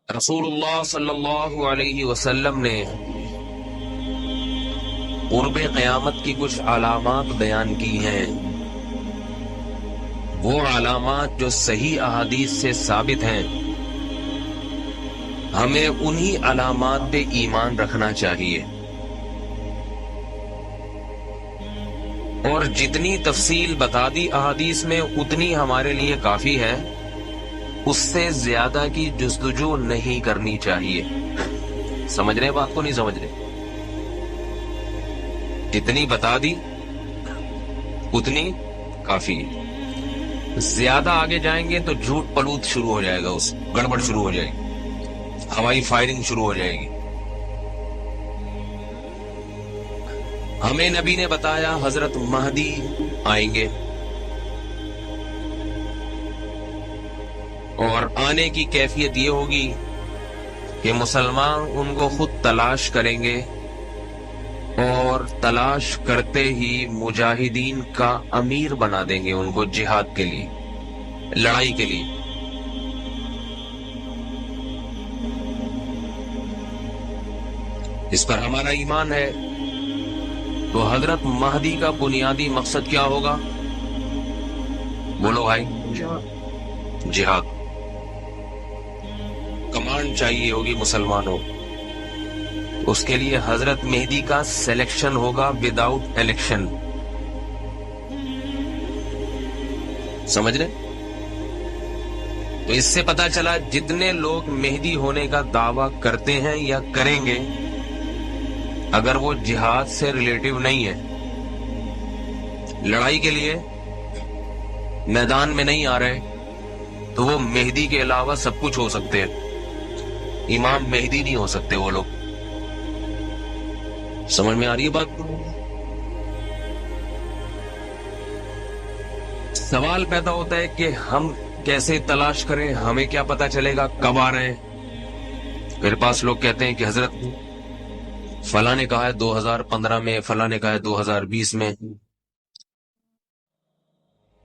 رسول اللہ صلی اللہ علیہ وسلم نے قرب قیامت کی کچھ علامات بیان کی ہیں. وہ علامات جو صحیح احادیث سے ثابت ہیں، ہمیں انہی علامات پہ ایمان رکھنا چاہیے، اور جتنی تفصیل بتا دی احادیث میں اتنی ہمارے لیے کافی ہے. اس سے زیادہ کی جستجو نہیں کرنی چاہیے. سمجھ رہے بات کو نہیں سمجھ رہے؟ جتنی بتا دی اتنی کافی ہے. زیادہ آگے جائیں گے تو جھوٹ پلوت شروع ہو جائے گا، اس گڑبڑ شروع ہو جائے گی، ہوائی فائرنگ شروع ہو جائے گی. ہمیں نبی نے بتایا حضرت مہدی آئیں گے، اور آنے کی کیفیت یہ ہوگی کہ مسلمان ان کو خود تلاش کریں گے، اور تلاش کرتے ہی مجاہدین کا امیر بنا دیں گے ان کو، جہاد کے لیے، لڑائی کے لیے. اس پر ہمارا ایمان ہے. تو حضرت مہدی کا بنیادی مقصد کیا ہوگا؟ بولو بھائی. جہاد. کمانڈ چاہیے ہوگی مسلمانوں. اس کے لیے حضرت مہدی کا سلیکشن ہوگا وداؤٹ الیکشن. سمجھ رہے؟ تو اس سے پتا چلا جتنے لوگ مہدی ہونے کا دعویٰ کرتے ہیں یا کریں گے، اگر وہ جہاد سے ریلیٹو نہیں ہے، لڑائی کے لیے میدان میں نہیں آ رہے، تو وہ مہدی کے علاوہ سب کچھ ہو سکتے ہیں، امام مہدی نہیں ہو سکتے وہ لوگ. سمجھ میں آ رہی ہے بات؟ سوال پیدا ہوتا ہے کہ ہم کیسے تلاش کریں، ہمیں کیا پتا چلے گا کب آ رہے ہیں؟ میرے پاس لوگ کہتے ہیں کہ حضرت فلاں نے کہا ہے 2015 میں، فلاں نے کہا ہے 2020 میں.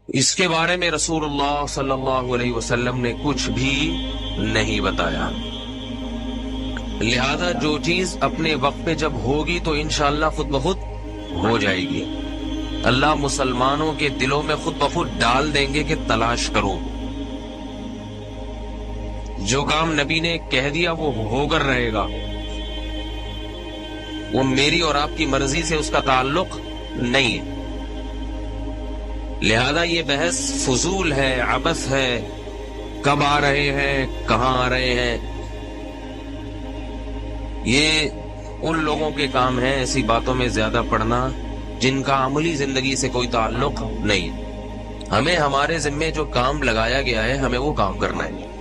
اس کے بارے میں رسول اللہ صلی اللہ علیہ وسلم نے کچھ بھی نہیں بتایا. لہذا جو چیز اپنے وقت پہ جب ہوگی تو انشاءاللہ خود بخود ہو جائے گی. اللہ مسلمانوں کے دلوں میں خود بخود ڈال دیں گے کہ تلاش کرو. جو کام نبی نے کہہ دیا وہ ہو کر رہے گا، وہ میری اور آپ کی مرضی سے اس کا تعلق نہیں ہے. لہذا یہ بحث فضول ہے، عبث ہے. کب آ رہے ہیں، کہاں آ رہے ہیں، یہ ان لوگوں کے کام ہے ایسی باتوں میں زیادہ پڑنا جن کا عملی زندگی سے کوئی تعلق نہیں. ہمیں ہمارے ذمے جو کام لگایا گیا ہے ہمیں وہ کام کرنا ہے.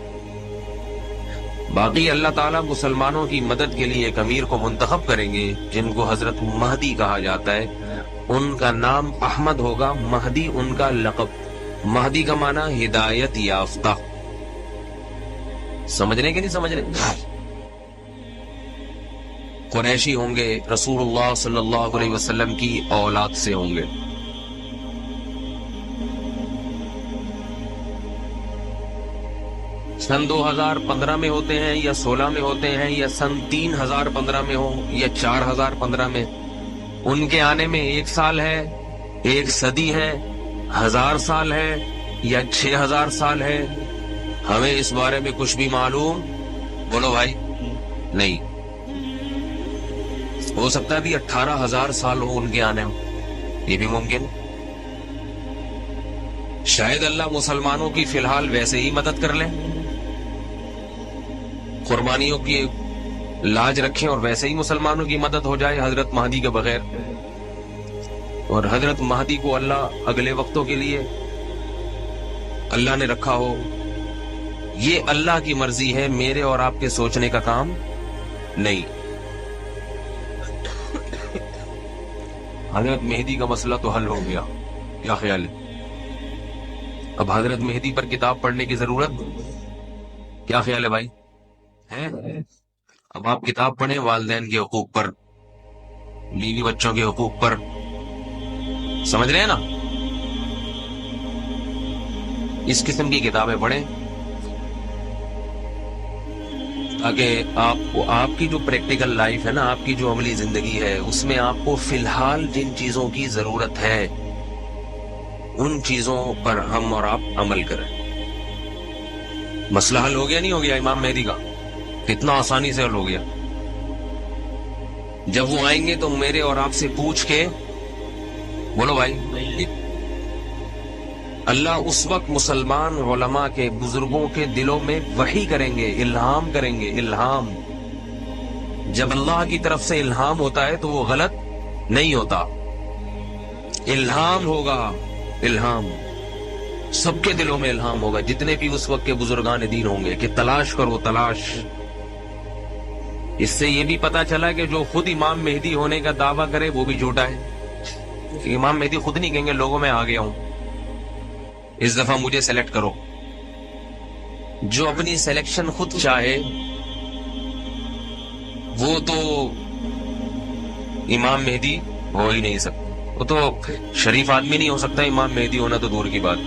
باقی اللہ تعالیٰ مسلمانوں کی مدد کے لیے ایک امیر کو منتخب کریں گے جن کو حضرت مہدی کہا جاتا ہے. ان کا نام احمد ہوگا، مہدی ان کا لقب. مہدی کا معنی ہدایت یافتہ. سمجھ رہے کہ نہیں سمجھ رہے؟ قریشی ہوں گے، رسول اللہ صلی اللہ علیہ وسلم کی اولاد سے ہوں گے. سن 2015 میں ہوتے ہیں یا 16 میں ہوتے ہیں یا سن 3015 میں ہو یا 4015 میں، ان کے آنے میں 1 سال ہے، 1 صدی ہے، 1000 سال ہے یا 6000 سال ہے، ہمیں اس بارے میں کچھ بھی معلوم، بولو بھائی، نہیں. ہو سکتا ہے بھی 18000 سال ہو ان کے آنے میں، یہ بھی ممکن. شاید اللہ مسلمانوں کی فی الحال ویسے ہی مدد کر لیں، قربانیوں کی لاج رکھیں اور ویسے ہی مسلمانوں کی مدد ہو جائے حضرت مہدی کے بغیر. اور حضرت مہدی کو اللہ اگلے وقتوں کے لیے اللہ نے رکھا ہو، یہ اللہ کی مرضی ہے، میرے اور آپ کے سوچنے کا کام نہیں. حضرت مہدی کا مسئلہ تو حل ہو گیا، کیا خیال ہے؟ اب حضرت مہدی پر کتاب پڑھنے کی ضرورت، کیا خیال ہے بھائی؟ ہے؟ اب آپ کتاب پڑھیں والدین کے حقوق پر، بیوی بچوں کے حقوق پر. سمجھ رہے ہیں نا؟ اس قسم کی کتابیں پڑھیں. تاکہ آپ کی جو پریکٹیکل لائف ہے نا، آپ کی جو عملی زندگی ہے، اس میں آپ کو فی الحال جن چیزوں کی ضرورت ہے ان چیزوں پر ہم اور آپ عمل کریں۔ مسئلہ حل ہو گیا نہیں ہو گیا امام مہدی کا؟ کتنا آسانی سے حل ہو گیا۔ جب وہ آئیں گے تو میرے اور آپ سے پوچھ کے بولو بھائی، اللہ اس وقت مسلمان علماء کے، بزرگوں کے دلوں میں وحی کریں گے، الہام کریں گے۔ الہام جب اللہ کی طرف سے الہام ہوتا ہے تو وہ غلط نہیں ہوتا۔ الہام ہوگا، الہام سب کے دلوں میں الہام ہوگا، جتنے بھی اس وقت کے بزرگان دین ہوں گے، کہ تلاش کرو تلاش۔ اس سے یہ بھی پتا چلا کہ جو خود امام مہدی ہونے کا دعویٰ کرے وہ بھی جھوٹا ہے۔ امام مہدی خود نہیں کہیں گے لوگوں میں آ گیا ہوں، اس دفعہ مجھے سلیکٹ کرو۔ جو اپنی سلیکشن خود چاہے وہ تو امام مہدی ہو ہی نہیں سکتا، وہ تو شریف آدمی نہیں ہو سکتا امام مہدی ہونا تو دور کی بات۔